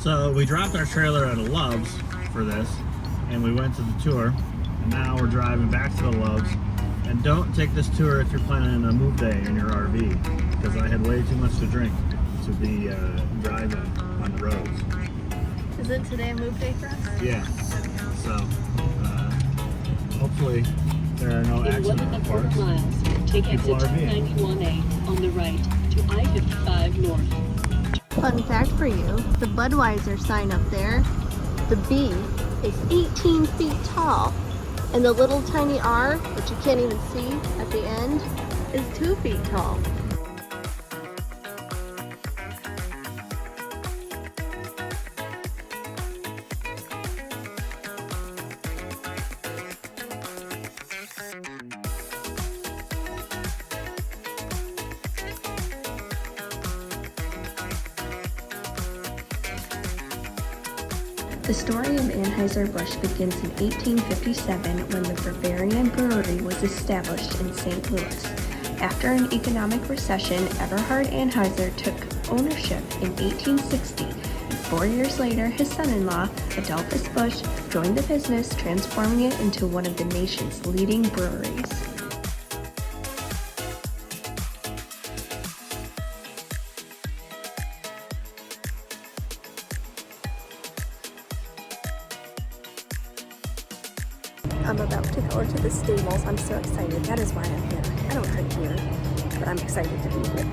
So we dropped our trailer at a Love's for this, and we went to the tour, and now we're driving back to the Love's. And don't take this tour if you're planning a move day in your RV, because I had way too much to drink to be driving on the roads. Isn't today a move day for us? Yeah. So hopefully there are no accident reports. Miles, take exit 291A on the right to I-55 North. Fun fact for you, the Budweiser sign up there, the B is 18 feet tall, and the little tiny R, which you can't even see at the end, is 2 feet tall. The story of Anheuser-Busch begins in 1857 when the Bavarian Brewery was established in St. Louis. After an economic recession, Eberhard Anheuser took ownership in 1860, and 4 years later, his son-in-law, Adolphus Busch, joined the business, transforming it into one of the nation's leading breweries. I'm about to go into the stables. I'm so excited. That is why I'm here. I don't drink beer, but I'm excited to be here.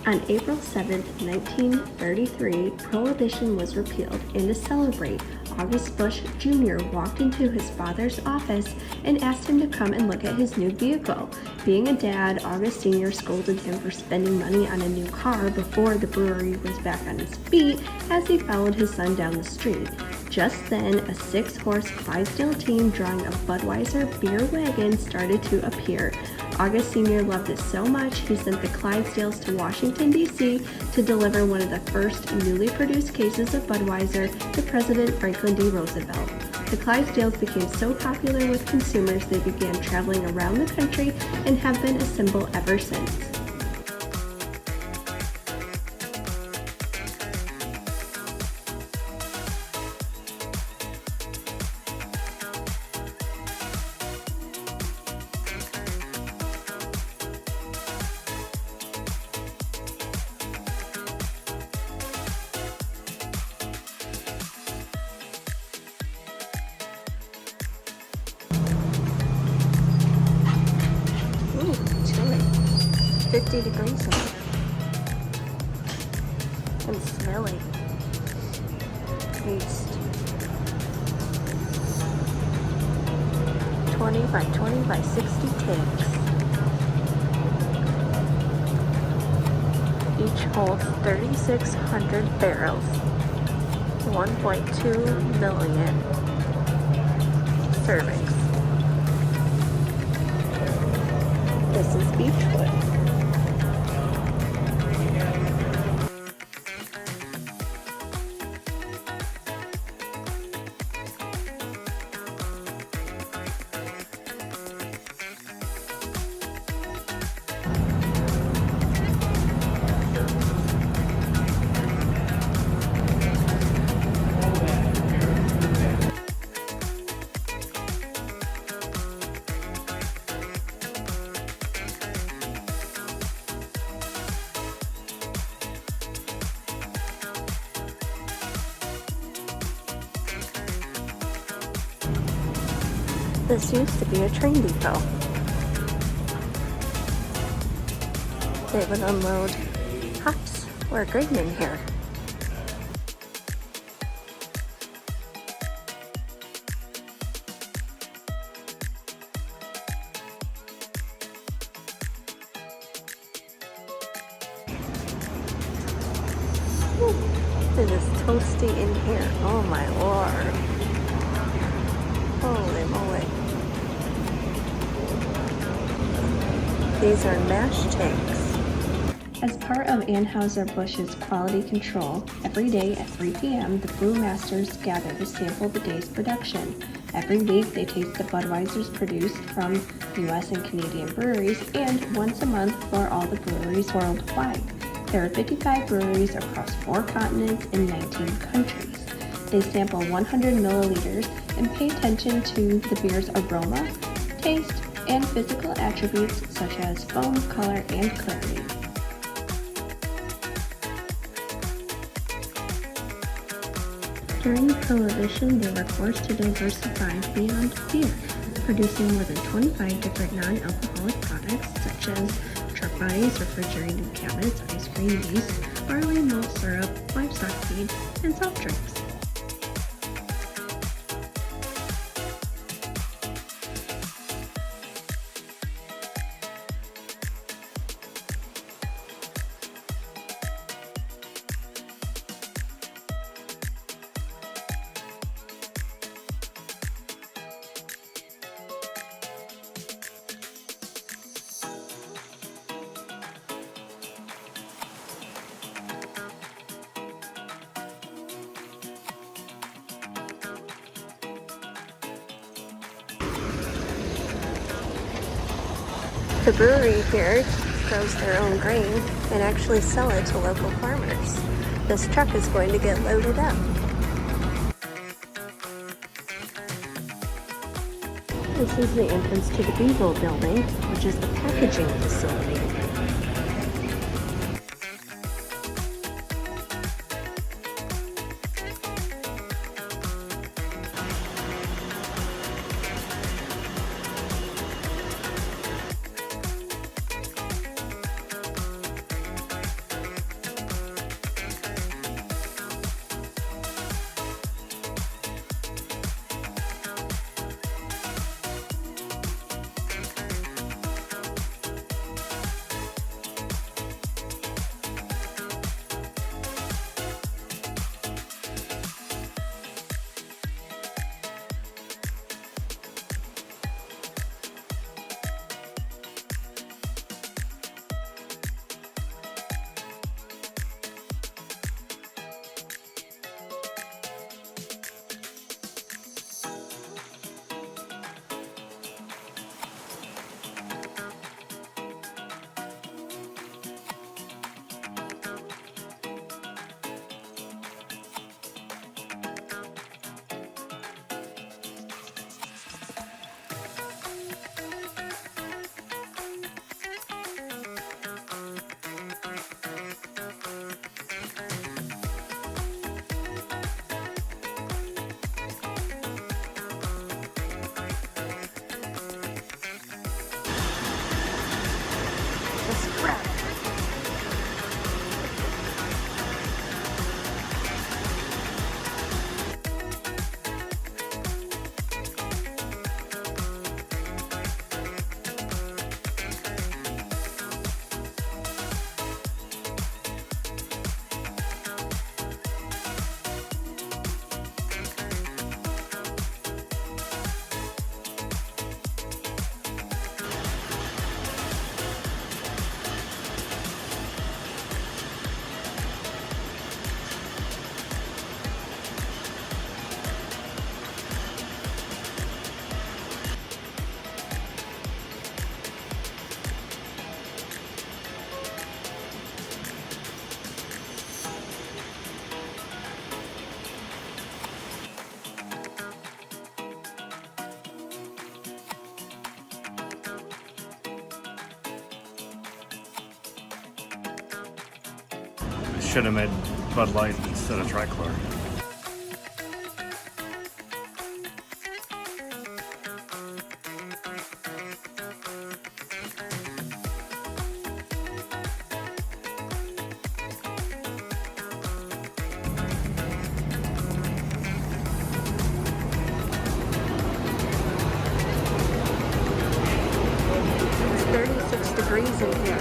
On April 7, 1933, Prohibition was repealed, and to celebrate, August Busch Jr. walked into his father's office and asked him to come and look at his new vehicle. Being a dad, August Sr. scolded him for spending money on a new car before the brewery was back on its feet as he followed his son down the street. Just then, a 6-horse Clydesdale team drawing a Budweiser beer wagon started to appear. August Sr. loved it so much, he sent the Clydesdales to Washington, D.C. to deliver one of the first newly produced cases of Budweiser to President Franklin D. Roosevelt. The Clydesdales became so popular with consumers they began traveling around the country and have been a symbol ever since. Ooh, chilly. 50 degrees in here. And smelly. Taste. 20 by 20 by 60 tanks. Each holds 3,600 barrels. 1.2 million servings. This is Beechwood. This used to be a train depot. They would unload hops or grain in here. It is toasty in here. Oh my lord. Holy moly. These are mash tanks. As part of Anheuser-Busch's quality control, every day at 3 p.m. the brewmasters gather to sample the day's production. Every week, they taste the Budweisers produced from U.S. and Canadian breweries, and once a month for all the breweries worldwide. There are 55 breweries across 4 continents and 19 countries. They sample 100 milliliters and pay attention to the beer's aroma, taste, and physical attributes such as foam, color, and clarity. During Prohibition, they were forced to diversify beyond beer, producing more than 25 different non-alcoholic products such as truck bodies, refrigerated cabinets, ice cream, yeast, barley, malt syrup, livestock feed, and soft drinks. The brewery here grows their own grain and actually sell it to local farmers. This truck is going to get loaded up. This is the entrance to the Beagle building, which is the packaging facility. Should have made Bud Light instead of Trichlor. It's 36 degrees in here.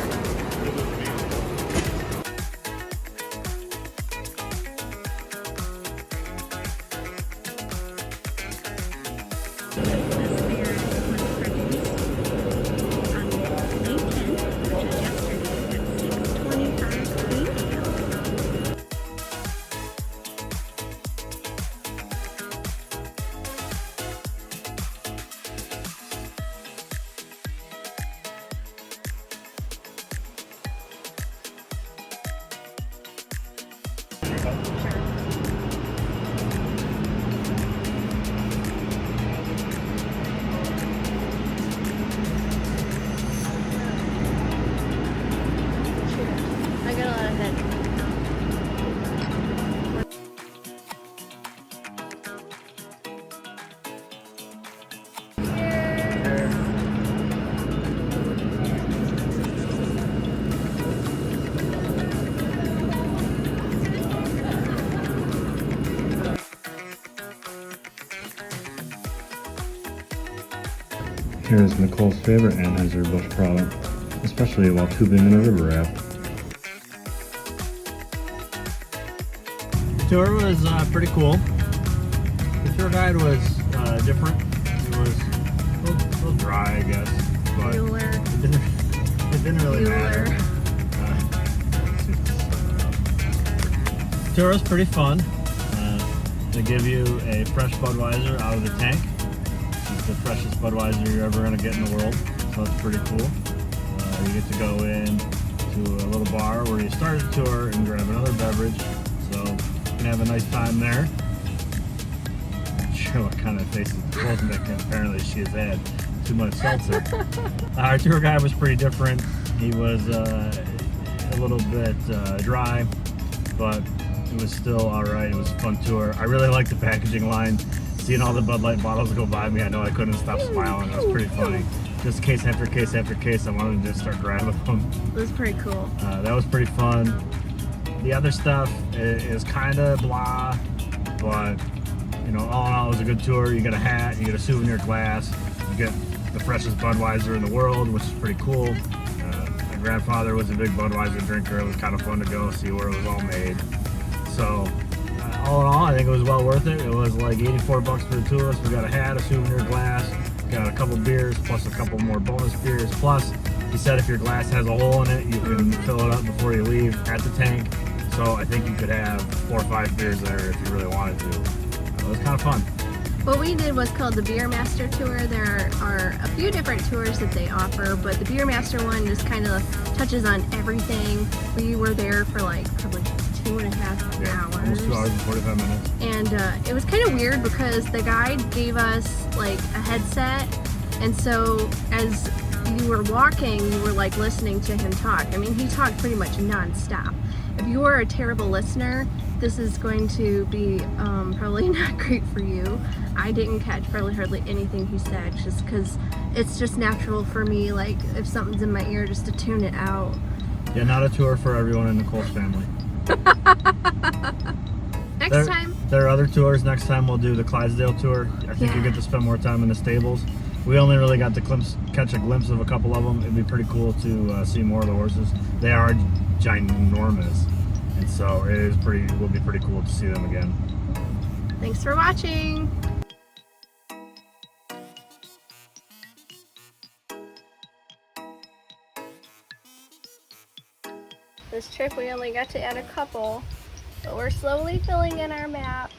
Here's Nicole's favorite Anheuser-Busch product, especially while tubing in a river raft. The tour was pretty cool. The tour guide was different. It was a little dry, I guess, but it didn't really matter. The tour was pretty fun. They give you a fresh Budweiser out of the tank. It's the freshest Budweiser you're ever going to get in the world, so that's pretty cool. You get to go in to a little bar where you start the tour and grab another beverage, so you can have a nice time there. Not sure what kind of face Nicole's making. Apparently she has had too much seltzer. Our tour guide was pretty different. He was a little bit dry, but it was still alright. It was a fun tour. I really liked the packaging line. Seeing all the Bud Light bottles go by me, I know I couldn't stop smiling. It was pretty funny. Just case after case after case, I wanted to just start grabbing them. It was pretty cool. That was pretty fun. The other stuff is kind of blah, but you know, all in all, it was a good tour. You get a hat, you get a souvenir glass, you get the freshest Budweiser in the world, which is pretty cool. My grandfather was a big Budweiser drinker. It was kind of fun to go see where it was all made. So, all in all, I think it was well worth it. It was like 84 bucks for the two of us. We got a hat, a souvenir glass, got a couple beers, plus a couple more bonus beers. Plus, he said if your glass has a hole in it, you can fill it up before you leave at the tank. So I think you could have 4 or 5 beers there if you really wanted to. It was kind of fun. What we did was called the Beermaster tour. There are a few different tours that they offer, but the Beermaster one just kind of touches on everything. We were there for like probably 2.5 hours. Almost 2 hours and 45 minutes. And it was kind of weird because the guide gave us like a headset, and so as you were walking, you were like listening to him talk. I mean, he talked pretty much non-stop. If you are a terrible listener, this is going to be probably not great for you. I didn't catch probably hardly anything he said, just because it's just natural for me, like if something's in my ear, just to tune it out. Yeah, not a tour for everyone in Nicole's family. Next time. There are other tours. Next time we'll do the Clydesdale tour. I think you get to spend more time in the stables. We only really got to catch a glimpse of a couple of them. It'd be pretty cool to see more of the horses. They are ginormous, and so will be pretty cool to see them again. Thanks for watching. This trip we only got to add a couple, but we're slowly filling in our map.